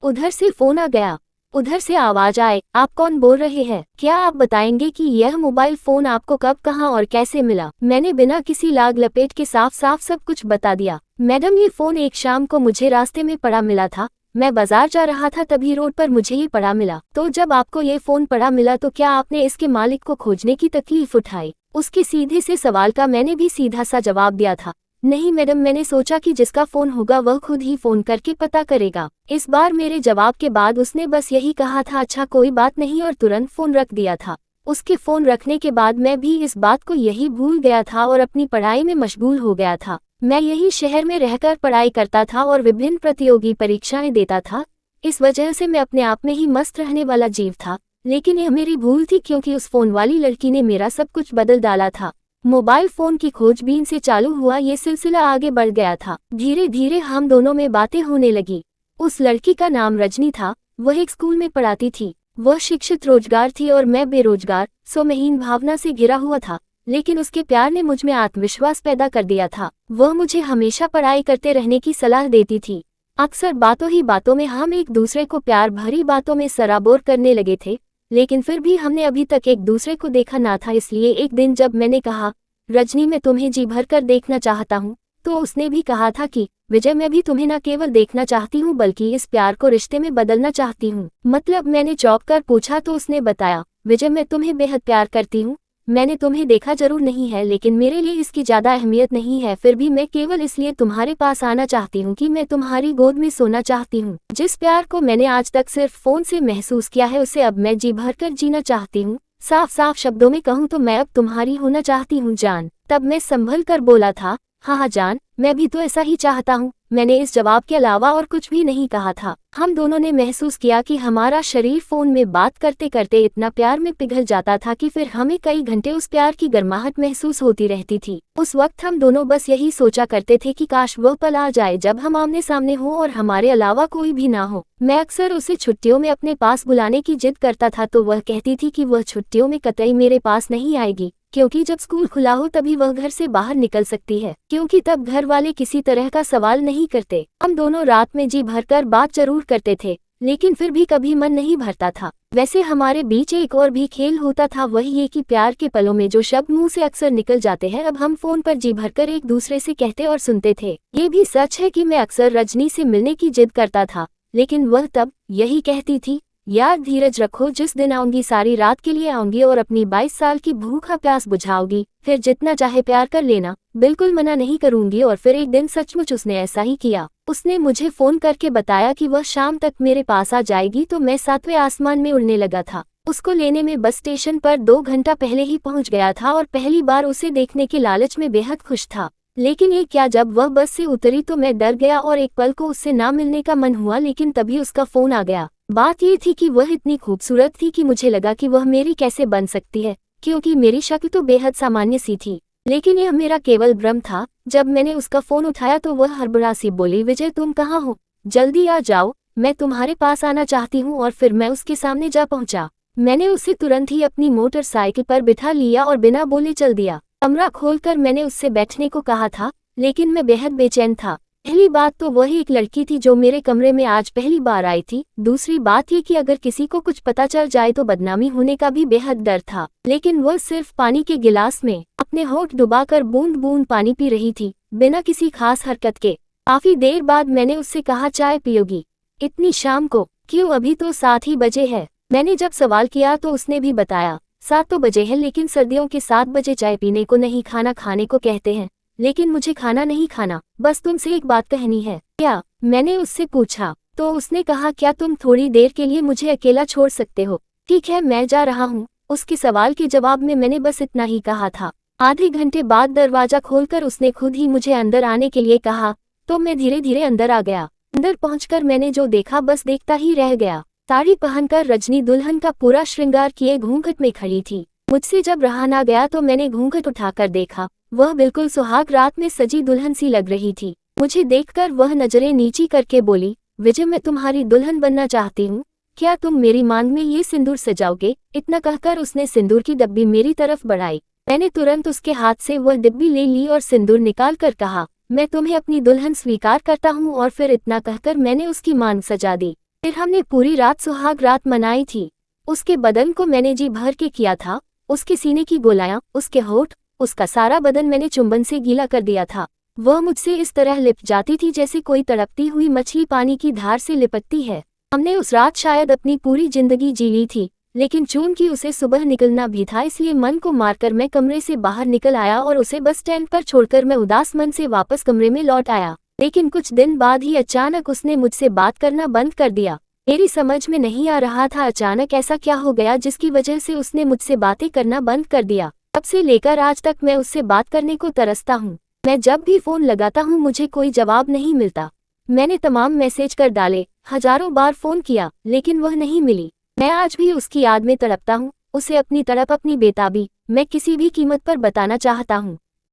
उधर से फोन आ गया। उधर से आवाज आए, आप कौन बोल रहे हैं? क्या आप बताएंगे कि यह मोबाइल फोन आपको कब, कहां और कैसे मिला? मैंने बिना किसी लाग लपेट के साफ साफ सब कुछ बता दिया। मैडम, ये फोन एक शाम को मुझे रास्ते में पड़ा मिला था। मैं बाजार जा रहा था, तभी रोड पर मुझे ये पड़ा मिला। तो जब आपको ये फोन पड़ा मिला तो क्या आपने इसके मालिक को खोजने की तकलीफ उठाई? उसके सीधे से सवाल का मैंने भी सीधा सा जवाब दिया था, नहीं मैडम, मैंने सोचा कि जिसका फोन होगा वह खुद ही फोन करके पता करेगा। इस बार मेरे जवाब के बाद उसने बस यही कहा था, अच्छा कोई बात नहीं, और तुरंत फोन रख दिया था। उसके फोन रखने के बाद मैं भी इस बात को यही भूल गया था और अपनी पढ़ाई में मशगूल हो गया था। मैं यही शहर में रहकर पढ़ाई करता था और विभिन्न प्रतियोगी परीक्षाएं देता था। इस वजह से मैं अपने आप में ही मस्त रहने वाला जीव था। लेकिन यह मेरी भूल थी, क्योंकि उस फोन वाली लड़की ने मेरा सब कुछ बदल डाला था। मोबाइल फोन की खोजबीन से चालू हुआ ये सिलसिला आगे बढ़ गया था। धीरे धीरे हम दोनों में बातें होने लगी। उस लड़की का नाम रजनी था। वह एक स्कूल में पढ़ाती थी। वह शिक्षित रोजगार थी और मैं बेरोजगार, स्वमहीन भावना से घिरा हुआ था। लेकिन उसके प्यार ने मुझ में आत्मविश्वास पैदा कर दिया था। वह मुझे हमेशा पढ़ाई करते रहने की सलाह देती थी। अक्सर बातों ही बातों में हम एक दूसरे को प्यार भरी बातों में सराबोर करने लगे थे। लेकिन फिर भी हमने अभी तक एक दूसरे को देखा ना था। इसलिए एक दिन जब मैंने कहा, रजनी मैं तुम्हें जी भर कर देखना चाहता हूँ, तो उसने भी कहा था कि विजय मैं भी तुम्हें न केवल देखना चाहती हूँ बल्कि इस प्यार को रिश्ते में बदलना चाहती हूँ। मतलब मैंने चौंक कर पूछा तो उसने बताया, विजय मैं तुम्हें बेहद प्यार करती हूँ। मैंने तुम्हें देखा जरूर नहीं है, लेकिन मेरे लिए इसकी ज्यादा अहमियत नहीं है। फिर भी मैं केवल इसलिए तुम्हारे पास आना चाहती हूँ कि मैं तुम्हारी गोद में सोना चाहती हूँ। जिस प्यार को मैंने आज तक सिर्फ फोन से महसूस किया है, उसे अब मैं जी भर कर जीना चाहती हूँ। साफ साफ शब्दों में कहूँ तो मैं अब तुम्हारी होना चाहती हूँ जान। तब मैं संभल कर बोला था, हाँ हाँ जान, मैं भी तो ऐसा ही चाहता हूँ। मैंने इस जवाब के अलावा और कुछ भी नहीं कहा था। हम दोनों ने महसूस किया कि हमारा शरीर फोन में बात करते करते इतना प्यार में पिघल जाता था कि फिर हमें कई घंटे उस प्यार की गर्माहट महसूस होती रहती थी। उस वक्त हम दोनों बस यही सोचा करते थे कि काश वह पल आ जाए जब हम आमने सामने हो और हमारे अलावा कोई भी ना हो। मैं अक्सर उसे छुट्टियों में अपने पास बुलाने की जिद करता था तो वह कहती थी कि वह छुट्टियों में कतई मेरे पास नहीं आएगी, क्योंकि जब स्कूल खुला हो तभी वह घर से बाहर निकल सकती है, क्योंकि तब घर वाले किसी तरह का सवाल नहीं करते। हम दोनों रात में जी भरकर बात जरूर करते थे, लेकिन फिर भी कभी मन नहीं भरता था। वैसे हमारे बीच एक और भी खेल होता था, वही ये कि प्यार के पलों में जो शब्द मुंह से अक्सर निकल जाते हैं, अब हम फोन पर जी भरकर एक दूसरे से कहते और सुनते थे। ये भी सच है कि मैं अक्सर रजनी से मिलने की जिद करता था, लेकिन वह तब यही कहती थी, यार धीरज रखो, जिस दिन आऊंगी सारी रात के लिए आऊंगी और अपनी 22 साल की भूखा प्यास बुझाओगी, फिर जितना चाहे प्यार कर लेना, बिल्कुल मना नहीं करूंगी। और फिर एक दिन सचमुच उसने ऐसा ही किया। उसने मुझे फोन करके बताया कि वह शाम तक मेरे पास आ जाएगी, तो मैं 7वें आसमान में उड़ने लगा था। उसको लेने में बस स्टेशन पर 2 घंटा पहले ही पहुंच गया था और पहली बार उसे देखने के लालच में बेहद खुश था। लेकिन ये क्या, जब वह बस से उतरी तो मैं डर गया और एक पल को उससे ना मिलने का मन हुआ, लेकिन तभी उसका फोन आ गया। बात ये थी कि वह इतनी खूबसूरत थी कि मुझे लगा कि वह मेरी कैसे बन सकती है, क्योंकि मेरी शक्ल तो बेहद सामान्य सी थी। लेकिन यह मेरा केवल भ्रम था। जब मैंने उसका फोन उठाया तो वह हड़बड़ा सी बोली, विजय तुम कहाँ हो, जल्दी आ जाओ, मैं तुम्हारे पास आना चाहती हूँ। और फिर मैं उसके सामने जा पहुंचा। मैंने उसे तुरंत ही अपनी मोटरसाइकिल पर बिठा लिया और बिना बोले चल दिया। कमरा खोलकर मैंने उससे बैठने को कहा था, लेकिन मैं बेहद बेचैन था। पहली बात तो वही एक लड़की थी जो मेरे कमरे में आज पहली बार आई थी। दूसरी बात ये कि अगर किसी को कुछ पता चल जाए तो बदनामी होने का भी बेहद डर था। लेकिन वह सिर्फ पानी के गिलास में अपने होंठ डुबाकर बूंद बूंद पानी पी रही थी, बिना किसी खास हरकत के। काफी देर बाद मैंने उससे कहा, चाय पियोगी? इतनी शाम को? क्यों, अभी तो 7 ही बजे है। मैंने जब सवाल किया तो उसने भी बताया, 7 तो बजे है, लेकिन सर्दियों के 7 बजे चाय पीने को नहीं, खाना खाने को कहते हैं। लेकिन मुझे खाना नहीं खाना, बस तुमसे एक बात कहनी है। क्या? मैंने उससे पूछा तो उसने कहा, क्या तुम थोड़ी देर के लिए मुझे अकेला छोड़ सकते हो? ठीक है, मैं जा रहा हूँ। उसके सवाल के जवाब में मैंने बस इतना ही कहा था। आधे घंटे बाद दरवाजा खोलकर उसने खुद ही मुझे अंदर आने के लिए कहा, तो मैं धीरे धीरे अंदर आ गया। अंदर पहुंचकर मैंने जो देखा बस देखता ही रह गया। साड़ी पहनकर रजनी दुल्हन का पूरा श्रृंगार किए घूंघट में खड़ी थी। मुझसे जब रहा ना गया तो मैंने घूंघट उठाकर देखा। वह बिल्कुल सुहाग रात में सजी दुल्हन सी लग रही थी। मुझे देखकर वह नजरें नीची करके बोली, विजय मैं तुम्हारी दुल्हन बनना चाहती हूँ, क्या तुम मेरी मांग में ये सिंदूर सजाओगे? इतना कहकर उसने सिंदूर की डब्बी मेरी तरफ बढ़ाई। मैंने तुरंत उसके हाथ से वह डिब्बी ले ली और सिंदूर निकाल कर कहा, मैं तुम्हें अपनी दुल्हन स्वीकार करता हूँ। और फिर इतना कहकर मैंने उसकी मांग सजा दी। फिर हमने पूरी रात सुहाग रात मनाई थी। उसके बदन को मैंने जी भर के किया था, उसके सीने की गोलायां, उसके होठ, उसका सारा बदन मैंने चुंबन से गीला कर दिया था। वह मुझसे इस तरह लिपट जाती थी जैसे कोई तड़पती हुई मछली पानी की धार से लिपटती है। हमने उस रात शायद अपनी पूरी जिंदगी जी ली थी, लेकिन चूंकि उसे सुबह निकलना भी था इसलिए मन को मारकर मैं कमरे से बाहर निकल आया और उसे बस स्टैंड पर छोड़कर मैं उदास मन से वापस कमरे में लौट आया। लेकिन कुछ दिन बाद ही अचानक उसने मुझसे बात करना बंद कर दिया। मेरी समझ में नहीं आ रहा था अचानक ऐसा क्या हो गया जिसकी वजह से उसने मुझसे बातें करना बंद कर दिया। तब से लेकर आज तक मैं उससे बात करने को तरसता हूँ। मैं जब भी फोन लगाता हूँ मुझे कोई जवाब नहीं मिलता। मैंने तमाम मैसेज कर डाले, हजारों बार फोन किया, लेकिन वह नहीं मिली। मैं आज भी उसकी याद में तड़पता हूँ, उसे अपनी तड़प, अपनी बेताबी मैं किसी भी कीमत पर बताना चाहता हूँ।